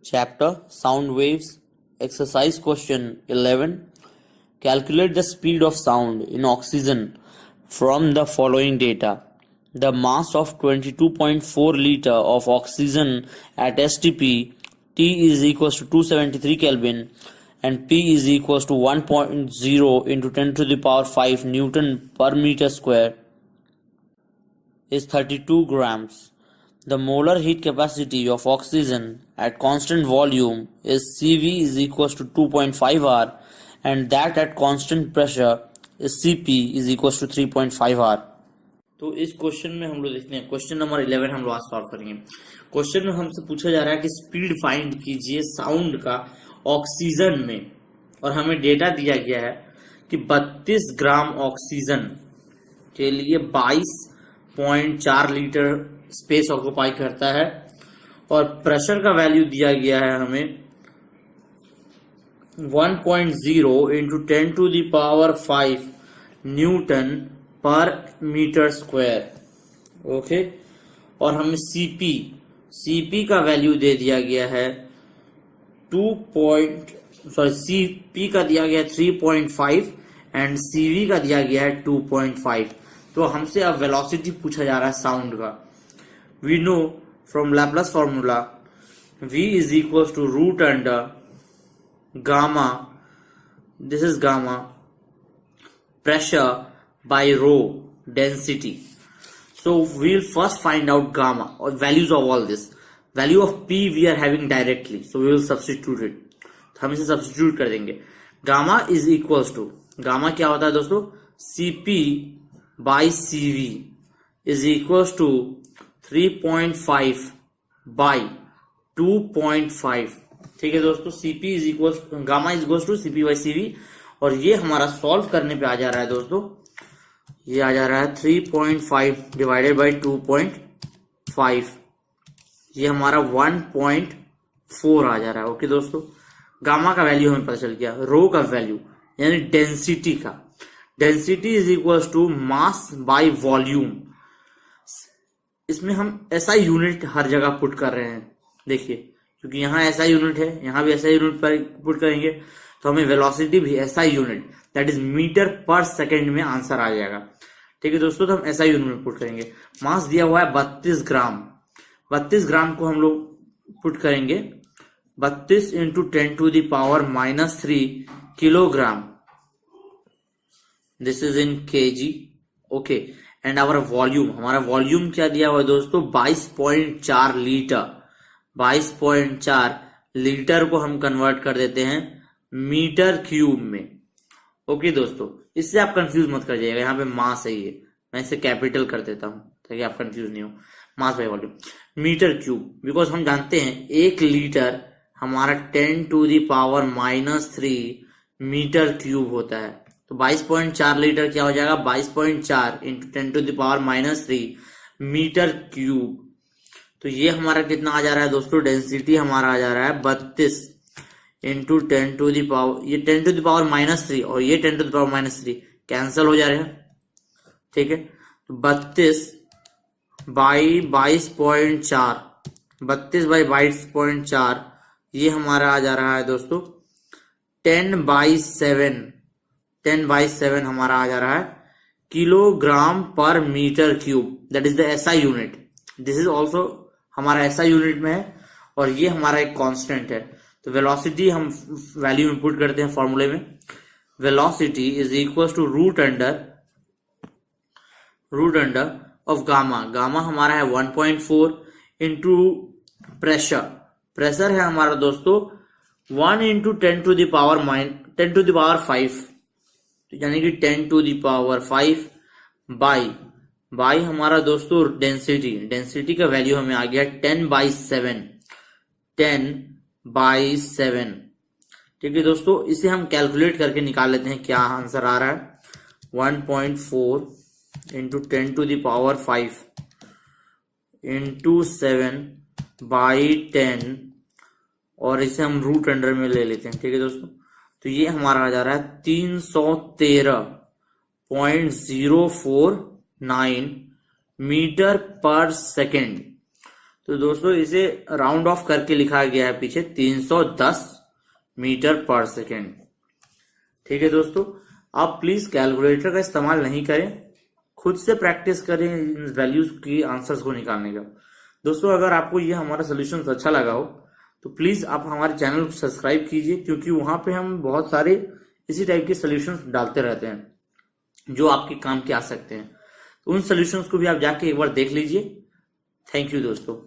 Chapter Sound Waves. Exercise question 11. Calculate the speed of sound in oxygen from the following data. The mass of 22.4 liter of oxygen at STP, T is equals to 273 Kelvin and P is equals to 1.0 into 10 to the power 5 Newton per meter square is 32 grams. The molar heat capacity of oxygen at constant volume is Cv is equals to 2.5 R and that at constant pressure is Cp is equals to 3.5 R. तो इस question में हम लोग देखते हैं question number 11 हम लोग आज सॉल्व करेंगे। क्वेश्चन में हमसे पूछा जा रहा है कि स्पीड फाइंड कीजिए साउंड का ऑक्सीजन में, और हमें डेटा दिया गया है कि 32 ग्राम ऑक्सीजन के लिए 22.4 लीटर स्पेस ऑक्युपाई करता है और प्रेशर का वैल्यू दिया गया है हमें 1.0 into 10 to the power 5 newton per metre square. Okay, और हमें सीपी का वैल्यू दे दिया गया है सीपी का दिया गया 3.5 एंड सीवी का दिया गया है 2.5। तो हमसे अब वेलोसिटी पूछा जा रहा है साउंड का। We know from Laplace formula v is equals to root under gamma, this is gamma, pressure by rho, density. So we'll first find out gamma or values of all this. Value of p we are having directly, so we will substitute it. हम इसे substitute कर देंगे। Gamma is equals to, gamma क्या होता है दोस्तों, Cp by Cv is equals to 3.5 by 2.5। ठीक है दोस्तों, Cp is equals, gamma is equals to Cp by Cv, और ये हमारा सॉल्व करने पे आ जा रहा है दोस्तों, ये आ जा रहा है 3.5 डिवाइडेड बाई 2.5, ये हमारा 1.4 आ जा रहा है। ओके दोस्तों, गामा का वैल्यू हमें पता चल गया। रो का वैल्यू यानी डेंसिटी का, density is equal to mass by volume. इसमें हम एसआई यूनिट हर जगह पुट कर रहे हैं, देखिए, क्योंकि यहाँ एसआई यूनिट है, यहाँ भी एसआई यूनिट पर पुट करेंगे तो हमें वेलोसिटी भी SI unit that is metre per second में आंसर आ जाएगा। ठीक है दोस्तों, तो हम एसआई यूनिट में पुट करेंगे। मास दिया हुआ है 32 ग्राम, 32 ग्राम को हम लोग पुट करेंगे 32 into 10 to the power -3 kilogram, this is in KG. Okay, and our volume, हमारा वॉल्यूम क्या दिया हुआ है दोस्तों, 22.4 लीटर। 22.4 लीटर को हम कन्वर्ट कर देते हैं मीटर क्यूब में। ओके दोस्तों, इससे आप कंफ्यूज मत कर जाइएगा, यहाँ पे मास है ये, मैं इसे कैपिटल कर देता हूं ताकि आप कंफ्यूज नहीं हो। Mass by volume metre cube, because हम जानते हैं 1 लीटर हमारा 10 to the power -3 metre cube होता है। तो 22.4 लीटर क्या हो जाएगा, 22.4 into 10 to the power -3 metre cube. तो ये हमारा कितना आ जा रहा है दोस्तों, डेंसिटी हमारा आ जा रहा है 32 इंटू 10 टू द पावर, ये 10 टू द पावर -3 और ये 10 टू द पावर -3 कैंसिल हो जा रहे हैं। ठीक है, तो 32 बाई 22.4, 32 बाई 22.4, ये हमारा आ जा रहा है दोस्तों 10/7, 10/7 हमारा आ जा रहा है kilogram per metre cube, that is the SI unit. This is also हमारा एसआई यूनिट में है और ये हमारा एक कांस्टेंट है। तो वेलोसिटी हम वैल्यू में पुट करते हैं फॉर्मूले में। Velocity is equal to root under of gamma, gamma हमारा है 1.4 इंटू प्रेशर, प्रेशर है हमारा दोस्तों 1 इंटू 10 टू द पावर 5, यानी कि 10 टू द पावर 5 बाई हमारा दोस्तों डेंसिटी, डेंसिटी का वैल्यू हमें आ गया 10/7, 10/7। ठीक है दोस्तों, इसे हम कैलकुलेट करके निकाल लेते हैं, क्या आंसर आ रहा है 1.4 into 10 to the power 5 into 7/10, और इसे हम रूट अंडर में ले लेते हैं। ठीक है दोस्तों, तो ये हमारा आ जा रहा है 313.049 मीटर पर सेकेंड। तो दोस्तों इसे राउंड ऑफ करके लिखा गया है पीछे 310 मीटर पर सेकेंड। ठीक है दोस्तों, आप प्लीज कैलकुलेटर का इस्तेमाल नहीं करें, खुद से प्रैक्टिस करें इन वैल्यूज की आंसर्स को निकालने का। दोस्तों अगर आपको ये हमारा सोल्यूशन अच्छा लगा हो तो प्लीज आप हमारे चैनल को सब्सक्राइब कीजिए, क्योंकि वहां पे हम बहुत सारे इसी टाइप के सोल्यूशंस डालते रहते हैं जो आपके काम के आ सकते हैं। तो उन सोल्यूशंस को भी आप जाके एक बार देख लीजिए। थैंक यू दोस्तों।